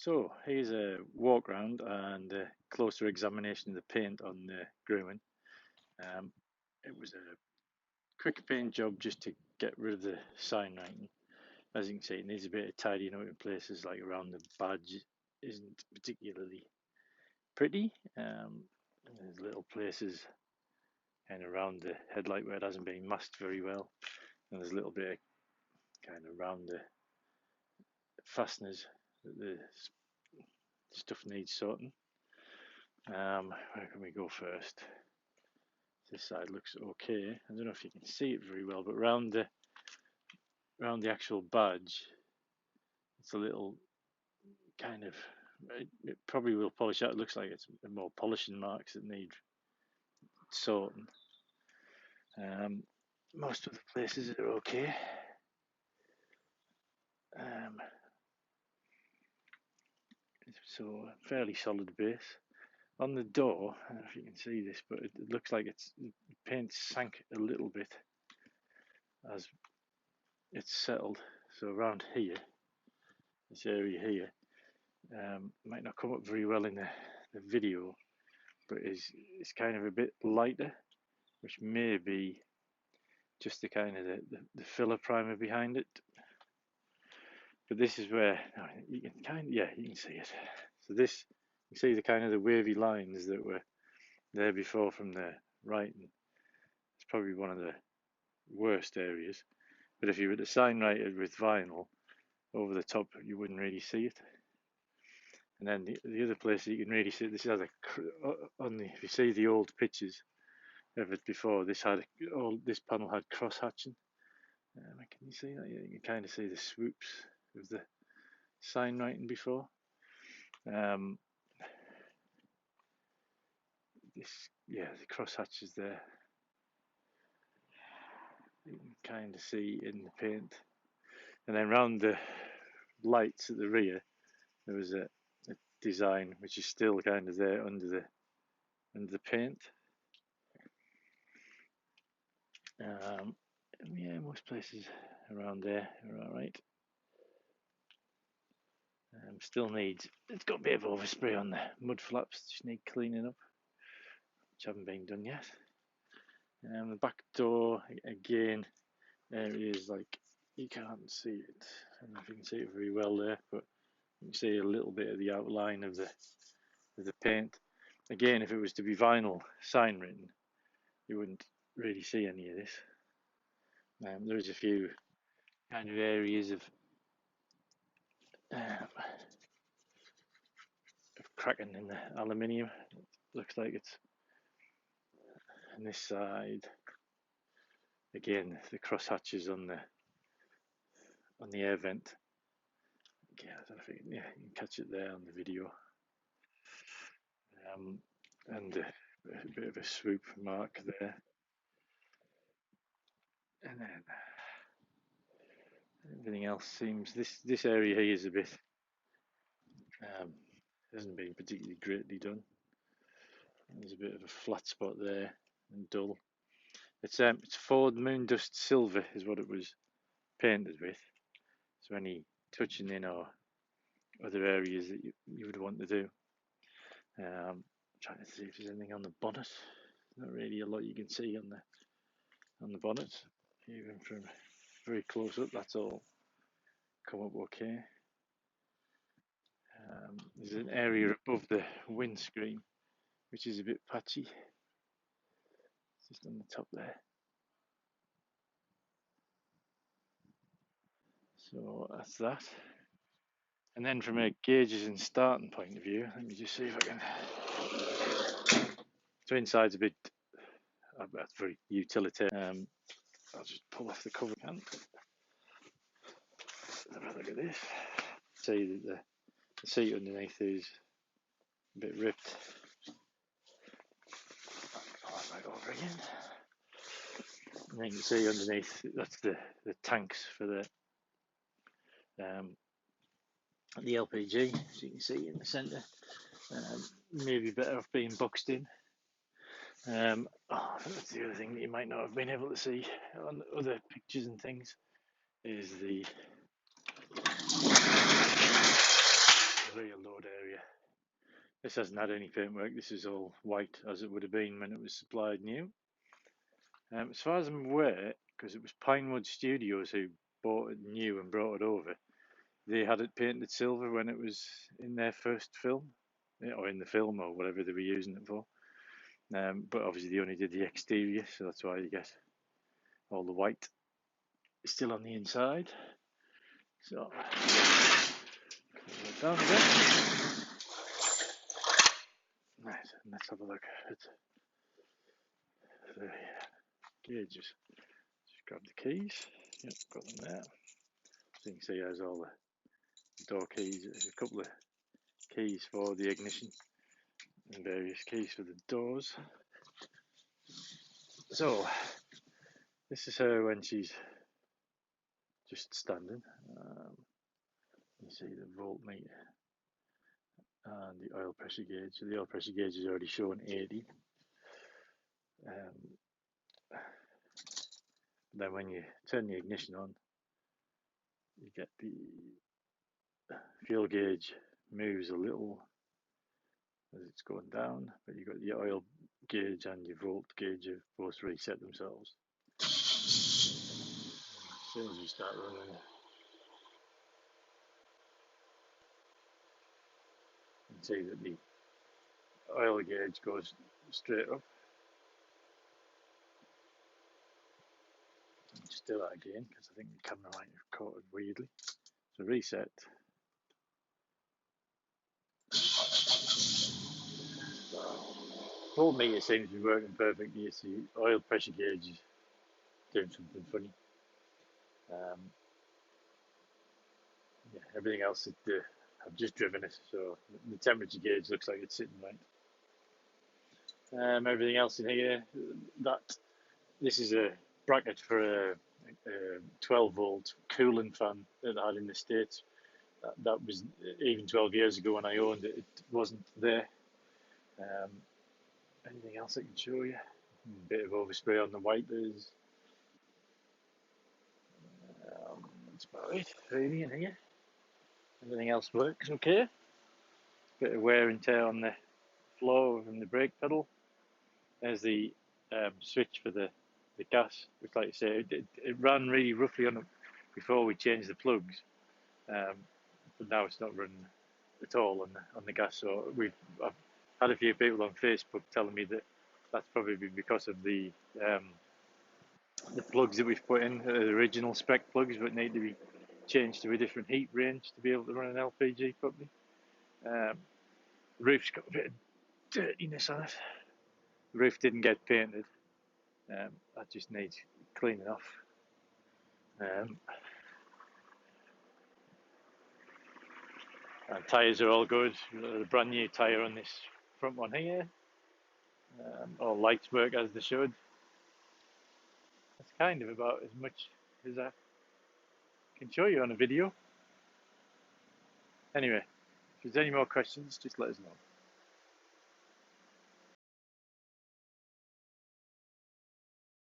So here's a walk around and a closer examination of the paint on the Grumman. It was a quick paint job just to get rid of the sign writing. As you can see, it needs a bit of tidying up in places, like around the badge isn't particularly pretty. There's little places kind of around the headlight where it hasn't been masked very well, and there's a little bit of kind of around the fasteners that the stuff needs sorting. Where can we go first? This side looks okay. I don't know if you can see it very well, but around the actual badge, it's a little kind of. It probably will polish out. It looks like it's more polishing marks that need sorting. Most of the places are okay. So fairly solid base. On the door, I don't know if you can see this, but it looks like the paint sank a little bit as it's settled. So around here, this area here, might not come up very well in the video, but it's kind of a bit lighter, which may be just the kind of the filler primer behind it. But this is where you can you can see it. So this, you see the kind of the wavy lines that were there before from the right, and it's probably one of the worst areas. But if you were to sign write it with vinyl over the top, you wouldn't really see it. And then the other place you can really see, this has if you see the old pictures of it before, this panel had cross hatching. Can you see that? Yeah, you can kind of see the swoops of the sign writing before. The cross hatches there. You can kind of see in the paint. And then round the lights at the rear, there was a design which is still kind of there under the paint. Yeah, most places around there are alright. Still needs, it's got a bit of overspray on the mud flaps, just need cleaning up, which haven't been done yet. The back door, again, areas like you can't see it. I don't know if you can see it very well there, but you can see a little bit of the outline of the paint. Again, if it was to be vinyl sign written, you wouldn't really see any of this. There is a few kind of areas of cracking in the aluminium. It looks like it's on this side. Again, the cross hatches on the air vent. Again, I don't know if you can catch it there on the video. And a bit of a swoop mark there. And then everything else seems, this area here is a bit hasn't been particularly greatly done. There's a bit of a flat spot there and dull. It's Ford Moondust Silver is what it was painted with. So any touching in or other areas that you would want to do. Trying to see if there's anything on the bonnet. Not really a lot you can see on the bonnet, even from very close up. That's all come up okay. There's an area above the windscreen which is a bit patchy. It's just on the top there. So that's that. And then from a gauges and starting point of view, let me just see if I can. So inside's a bit, that's very utilitarian. I'll just pull off the cover. Have a look at this. See that the seat underneath is a bit ripped. Pull that back over again. And then you can see underneath, that's the tanks for the LPG, as you can see in the centre. Maybe better off being boxed in. That's the other thing that you might not have been able to see on other pictures and things, is the real This hasn't had any paintwork. This is all white as it would have been when it was supplied new. As far as I'm aware, because it was Pinewood Studios who bought it new and brought it over, they had it painted silver when it was in their first film, or in the film, or whatever they were using it for. But obviously they only did the exterior, so that's why you get all the white still on the inside. So down a bit. Nice. And let's have a look at the gauges. Just grab the keys. Yep, got them there. So you can see there's all the door keys. There's a couple of keys for the ignition and various keys for the doors. So this is her when she's just standing. You see the voltmeter and the oil pressure gauge. So the oil pressure gauge is already showing 80. Then when you turn the ignition on, you get the fuel gauge moves a little as it's going down, but you've got your oil gauge and your volt gauge have both reset themselves. As soon as you start running, you can see that the oil gauge goes straight up. Just do that again because I think the camera might have caught it weirdly. So reset. Voltmeter seems to be working perfectly. You see oil pressure gauge is doing something funny. Yeah, everything else I've just driven it, so the temperature gauge looks like it's sitting right. Everything else in here, this is a bracket for a 12 volt cooling fan that I had in the States. That was even 12 years ago when I owned it, it wasn't there. Anything else I can show you? A bit of overspray on the wipers. That's about it, really, in here. Everything else works okay. Bit of wear and tear on the floor and the brake pedal. There's the switch for the gas, which, like I say, it ran really roughly on it before we changed the plugs, but now it's not running at all on the gas. So I've had a few people on Facebook telling me that that's probably because of the plugs that we've put in, the original spec plugs, but need to be changed to a different heat range to be able to run an LPG properly. The roof's got a bit of dirtiness on it. The roof didn't get painted. That just needs cleaning off. And tyres are all good. The brand new tyre on this front one here. All lights work as they should. That's kind of about as much as I can show you on a video. Anyway, if there's any more questions, just let us know.